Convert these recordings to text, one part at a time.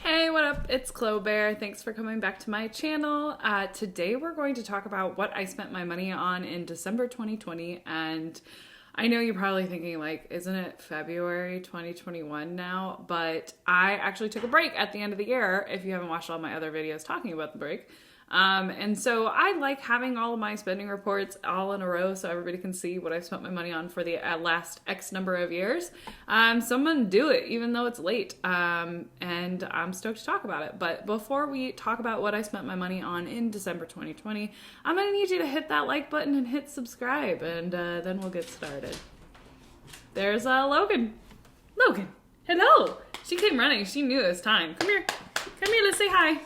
Hey, what up? It's Chloe Bear. Thanks for coming back to my channel. Today we're going to talk about what I spent my money on in December 2020. And I know you're probably thinking like, isn't it February 2021 now? But I actually took a break at the end of the year, if you haven't watched all my other videos talking about the break. And so I like having all of my spending reports all in a row so everybody can see what I've spent my money on for the last X number of years. So I'm gonna do it even though it's late. And I'm stoked to talk about it. But before we talk about what I spent my money on in December 2020, I'm gonna need you to hit that like button and hit subscribe, and then we'll get started. There's Logan. Logan, hello. She came running. She knew it was time. Come here. Come here, let's say hi.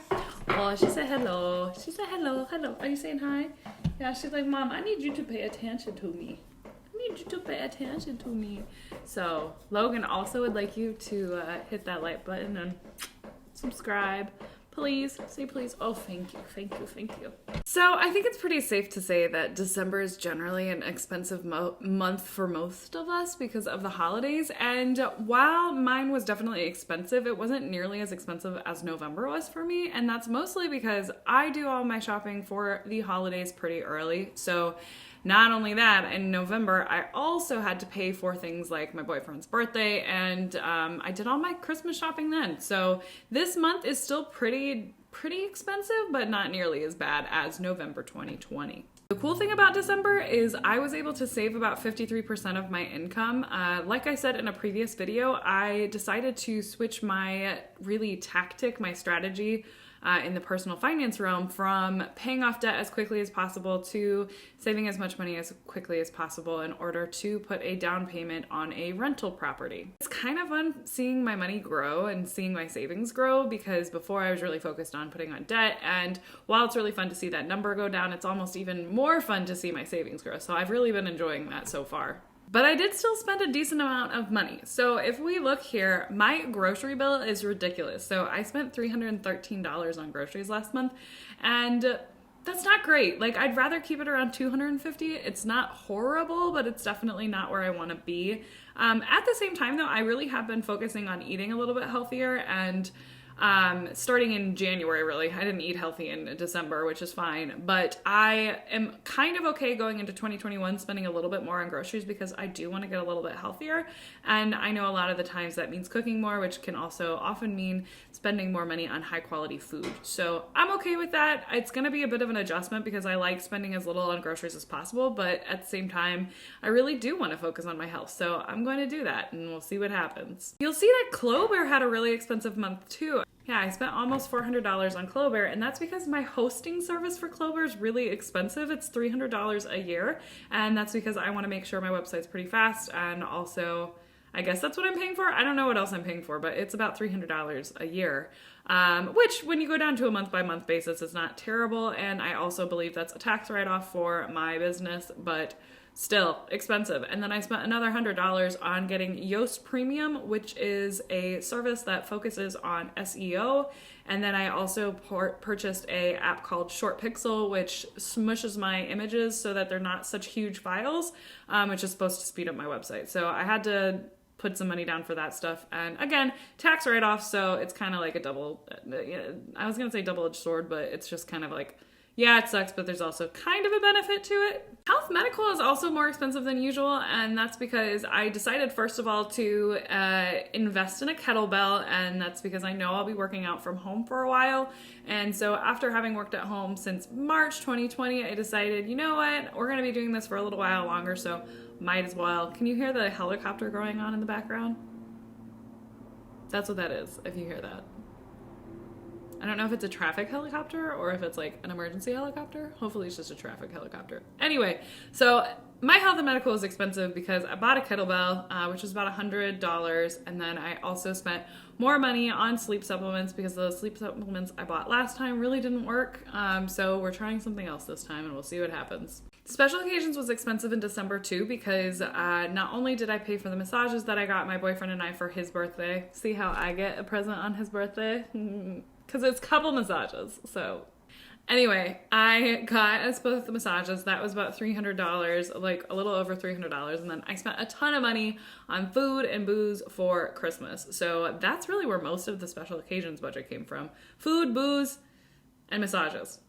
Oh, she said hello. She said hello, hello. Are you saying hi? Yeah, she's like, Mom, I need you to pay attention to me. I need you to pay attention to me. So, Logan also would like you to hit that like button and subscribe. Please, say please. Oh, thank you, thank you, thank you. So I think it's pretty safe to say that December is generally an expensive month for most of us because of the holidays. And while mine was definitely expensive, it wasn't nearly as expensive as November was for me. And that's mostly because I do all my shopping for the holidays pretty early. So not only that, in November, I also had to pay for things like my boyfriend's birthday, and I did all my Christmas shopping then. So this month is still pretty expensive, but not nearly as bad as November 2020. The cool thing about December is I was able to save about 53% of my income. Like I said in a previous video, I decided to switch my my strategy in the personal finance realm from paying off debt as quickly as possible to saving as much money as quickly as possible in order to put a down payment on a rental property. It's kind of fun seeing my money grow and seeing my savings grow because before I was really focused on putting on debt, and while it's really fun to see that number go down, it's almost even more fun to see my savings grow. So I've really been enjoying that so far. But I did still spend a decent amount of money. So if we look here, my grocery bill is ridiculous. So I spent $313 on groceries last month, and that's not great. Like, I'd rather keep it around $250. It's not horrible, but it's definitely not where I want to be. At the same time though, I really have been focusing on eating a little bit healthier, and starting in January, really. I didn't eat healthy in December, which is fine, but I am kind of okay going into 2021 spending a little bit more on groceries because I do want to get a little bit healthier, and I know a lot of the times that means cooking more, which can also often mean spending more money on high quality food. So I'm okay with that. It's going to be a bit of an adjustment because I like spending as little on groceries as possible, but at the same time, I really do want to focus on my health, so I'm going to do that, and we'll see what happens. You'll see that Clover had a really expensive month too. Yeah, I spent almost $400 on Clover, and that's because my hosting service for Clover is really expensive. It's $300 a year, and that's because I want to make sure my website's pretty fast, and also, I guess that's what I'm paying for. I don't know what else I'm paying for, but it's about $300 a year, which when you go down to a month-by-month basis is not terrible, and I also believe that's a tax write-off for my business, but still expensive. And then I spent another $100 on getting Yoast Premium, which is a service that focuses on SEO. And then I also purchased a app called Short Pixel, which smushes my images so that they're not such huge files, which is supposed to speed up my website. So I had to put some money down for that stuff. And again, tax write-off, so it's kind of like a I was going to say double-edged sword, but it's just kind of like, yeah, it sucks, but there's also kind of a benefit to it. Health medical is also more expensive than usual, and that's because I decided, first of all, to invest in a kettlebell, and that's because I know I'll be working out from home for a while. And so after having worked at home since March 2020, I decided, you know what, we're going to be doing this for a little while longer, so might as well. Can you hear the helicopter going on in the background? That's what that is, if you hear that. I don't know if it's a traffic helicopter or if it's like an emergency helicopter. Hopefully it's just a traffic helicopter. Anyway, so my health and medical is expensive because I bought a kettlebell, which was about $100. And then I also spent more money on sleep supplements because those sleep supplements I bought last time really didn't work. So we're trying something else this time and we'll see what happens. Special occasions was expensive in December too because not only did I pay for the massages that I got my boyfriend and I for his birthday. See how I get a present on his birthday? Because it's couple massages, so Anyway, I got us both the massages. That was about $300, like a little over $300. And then I spent a ton of money on food and booze for Christmas. So that's really where most of the special occasions budget came from. Food, booze, and massages.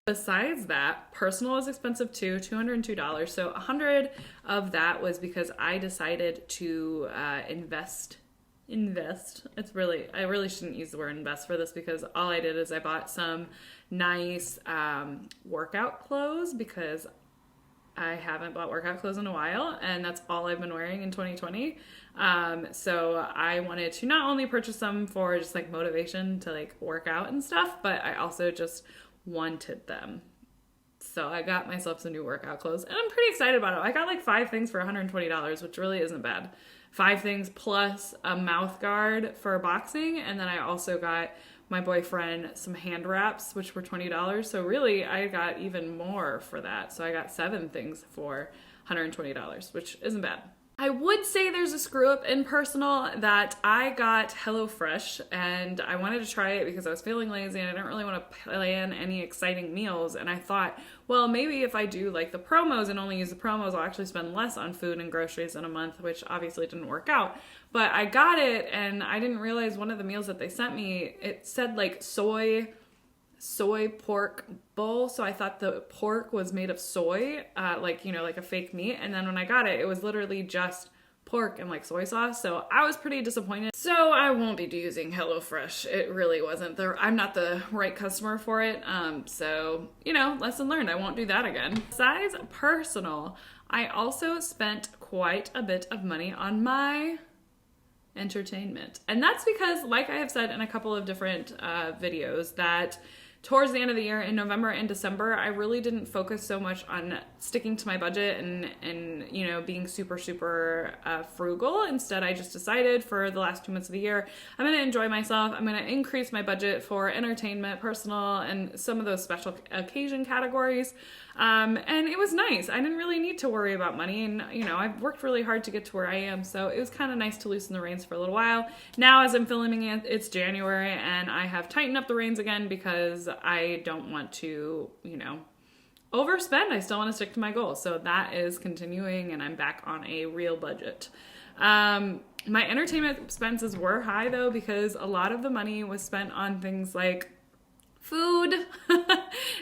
Besides that, personal was expensive too, $202. So $100 of that was because I decided to invest. I really shouldn't use the word invest for this, because all I did is I bought some nice workout clothes, because I haven't bought workout clothes in a while, and that's all I've been wearing in 2020. So I wanted to not only purchase them for just like motivation to like work out and stuff, but I also just wanted them. So I got myself some new workout clothes, and I'm pretty excited about it. I got like 5 things for $120, which really isn't bad. 5 things plus a mouth guard for boxing, and then I also got my boyfriend some hand wraps, which were $20. So really, I got even more for that. So I got 7 things for $120, which isn't bad. I would say there's a screw up in personal that I got HelloFresh, and I wanted to try it because I was feeling lazy and I didn't really want to plan any exciting meals. And I thought, well, maybe if I do like the promos and only use the promos, I'll actually spend less on food and groceries in a month, which obviously didn't work out. But I got it, and I didn't realize one of the meals that they sent me, it said like soy pork bowl. So I thought the pork was made of soy, like a fake meat. And then when I got it, it was literally just pork and like soy sauce. So I was pretty disappointed. So I won't be using HelloFresh. It really wasn't I'm not the right customer for it. So lesson learned. I won't do that again. Besides personal, I also spent quite a bit of money on my entertainment. And that's because, like I have said in a couple of different videos, that towards the end of the year in November and December, I really didn't focus so much on sticking to my budget and being super frugal. Instead, I just decided for the last 2 months of the year, I'm going to enjoy myself. I'm going to increase my budget for entertainment, personal, and some of those special occasion categories. And it was nice. I didn't really need to worry about money, and I've worked really hard to get to where I am, so it was kind of nice to loosen the reins for a little while. Now, as I'm filming it, it's January, and I have tightened up the reins again because I don't want to, overspend. I still want to stick to my goals, so that is continuing, and I'm back on a real budget. My entertainment expenses were high though, because a lot of the money was spent on things like food,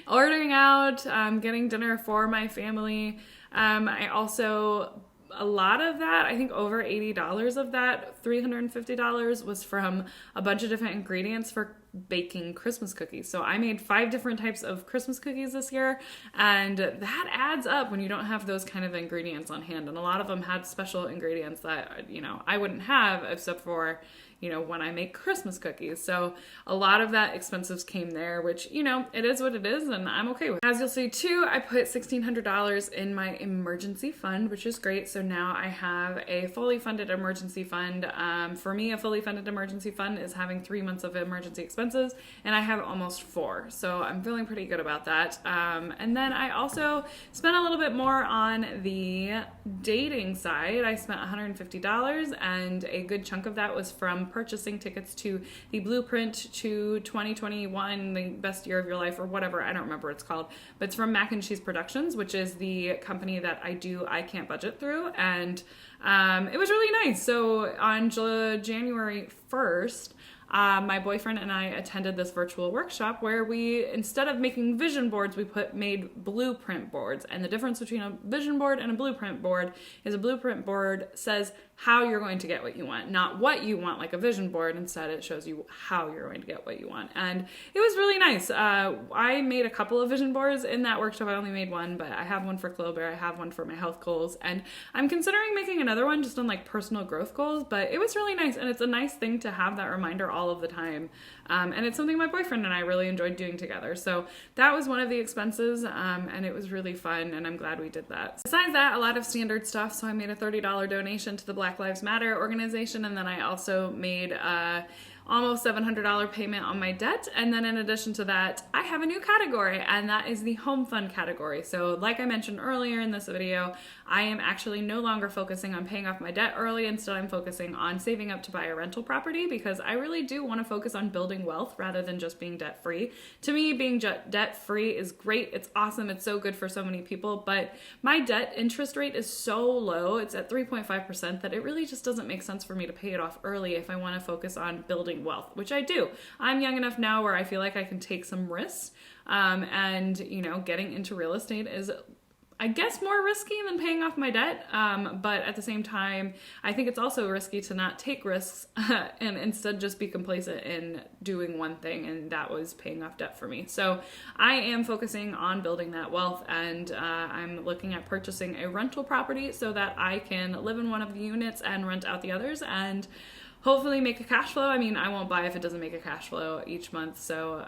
ordering out, getting dinner for my family. I also, a lot of that, I think over $80 of that, $350 was from a bunch of different ingredients for baking Christmas cookies. So I made 5 different types of Christmas cookies this year, and that adds up when you don't have those kind of ingredients on hand. And a lot of them had special ingredients that, I wouldn't have except for when I make Christmas cookies. So a lot of that expenses came there, which, it is what it is, and I'm okay with it. As you'll see too, I put $1,600 in my emergency fund, which is great. So now I have a fully funded emergency fund. For me, a fully funded emergency fund is having 3 months of emergency expenses, and I have almost 4. So I'm feeling pretty good about that. And then I also spent a little bit more on the dating side. I spent $150, and a good chunk of that was from purchasing tickets to the Blueprint to 2021, the best year of your life, or whatever, I don't remember what it's called, but it's from Mac and Cheese Productions, which is the company that I Can't Budget through, and it was really nice. So on January 1st, my boyfriend and I attended this virtual workshop where we, instead of making vision boards, we made blueprint boards. And the difference between a vision board and a blueprint board is a blueprint board says how you're going to get what you want, not what you want like a vision board. Instead, it shows you how you're going to get what you want. And it was really nice. I made a couple of vision boards in that workshop. I only made one, but I have one for Clover. I have one for my health goals. And I'm considering making another one just on like personal growth goals, but it was really nice. And it's a nice thing to have that reminder all of the time. And it's something my boyfriend and I really enjoyed doing together. So that was one of the expenses, and it was really fun, and I'm glad we did that. Besides that, a lot of standard stuff. So I made a $30 donation to the Black Lives Matter organization, and then I also made almost $700 payment on my debt. And then in addition to that, I have a new category, and that is the home fund category. So like I mentioned earlier in this video, I am actually no longer focusing on paying off my debt early. Instead, I'm focusing on saving up to buy a rental property because I really do want to focus on building wealth rather than just being debt free. To me, being debt free is great. It's awesome. It's so good for so many people, but my debt interest rate is so low. It's at 3.5% that it really just doesn't make sense for me to pay it off early if I want to focus on building wealth, which I do. I'm young enough now where I feel like I can take some risks. And getting into real estate is, I guess, more risky than paying off my debt. But at the same time, I think it's also risky to not take risks and instead just be complacent in doing one thing, and that was paying off debt for me. So I am focusing on building that wealth, and I'm looking at purchasing a rental property so that I can live in one of the units and rent out the others and hopefully make a cash flow. I mean, I won't buy if it doesn't make a cash flow each month. So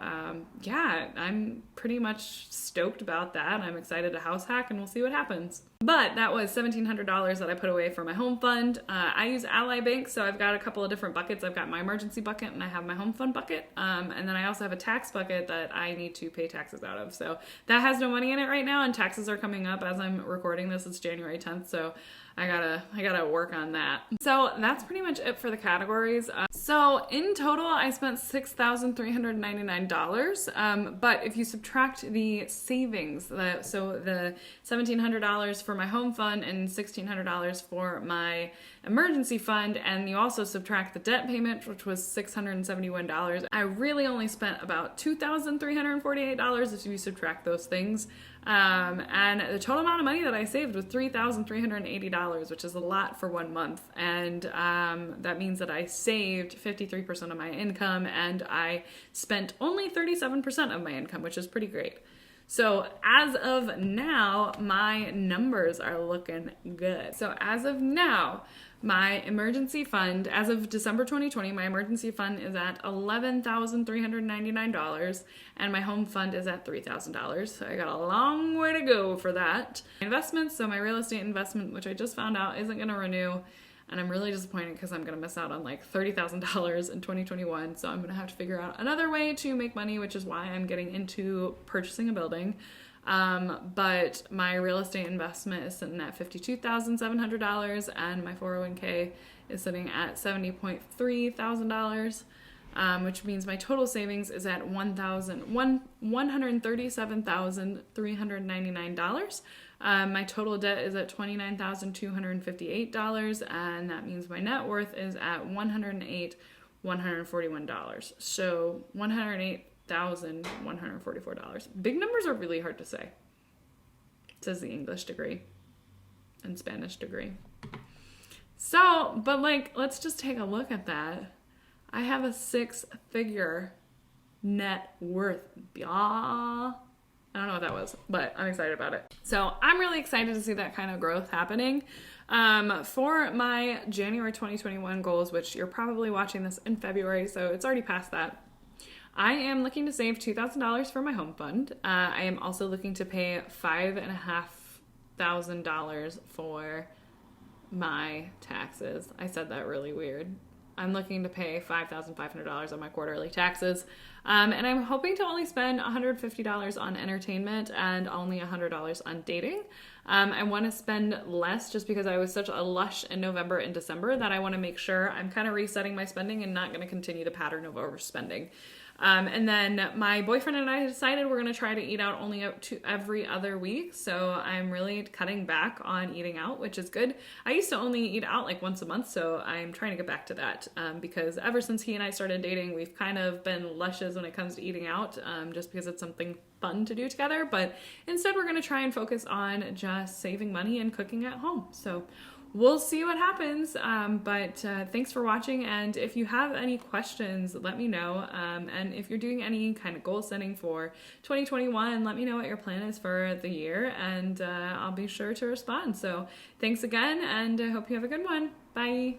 yeah, I'm pretty much stoked about that. I'm excited to house hack, and we'll see what happens. But that was $1,700 that I put away for my home fund. I use Ally Bank, so I've got a couple of different buckets. I've got my emergency bucket and I have my home fund bucket. And then I also have a tax bucket that I need to pay taxes out of. So that has no money in it right now, and taxes are coming up as I'm recording this. It's January 10th, so I gotta work on that. So that's pretty much it for the categories. So in total, I spent $6,399. But if you subtract the savings, so the $1,700 for my home fund and $1,600 for my emergency fund, and you also subtract the debt payment, which was $671, I really only spent about $2,348 if you subtract those things. And the total amount of money that I saved was $3,380, which is a lot for 1 month. And that means that I saved 53% of my income, and I spent only 37% of my income, which is pretty great. So as of now, my numbers are looking good. So as of now, my emergency fund, as of December 2020, my emergency fund is at $11,399, and my home fund is at $3,000. So I got a long way to go for that. Investments, so my real estate investment, which I just found out isn't going to renew, and I'm really disappointed because I'm going to miss out on like $30,000 in 2021. So I'm going to have to figure out another way to make money, which is why I'm getting into purchasing a building. But my real estate investment is sitting at $52,700, and my 401k is sitting at $70.3 thousand, which means my total savings is at $137,399. My total debt is at $29,258, and that means my net worth is at $108,141. So $108,144. Big numbers are really hard to say, says the English degree and Spanish degree. So, but let's just take a look at that. I have a 6-figure net worth. I don't know what that was, but I'm excited about it. So I'm really excited to see that kind of growth happening. For my January 2021 goals, which you're probably watching this in February, so it's already past that. I am looking to save $2,000 for my home fund. I am also looking to pay $5,500 for my taxes. I said that really weird. I'm looking to pay $5,500 on my quarterly taxes. And I'm hoping to only spend $150 on entertainment and only $100 on dating. I want to spend less just because I was such a lush in November and December that I want to make sure I'm kind of resetting my spending and not going to continue the pattern of overspending. And then my boyfriend and I decided we're going to try to eat out only every other week. So I'm really cutting back on eating out, which is good. I used to only eat out like once a month. So I'm trying to get back to that because ever since he and I started dating, we've kind of been lushes when it comes to eating out just because it's something fun to do together. But instead, we're going to try and focus on just saving money and cooking at home. So we'll see what happens, but thanks for watching, and if you have any questions, let me know, and if you're doing any kind of goal setting for 2021, let me know what your plan is for the year, and I'll be sure to respond. So thanks again, and I hope you have a good one. Bye!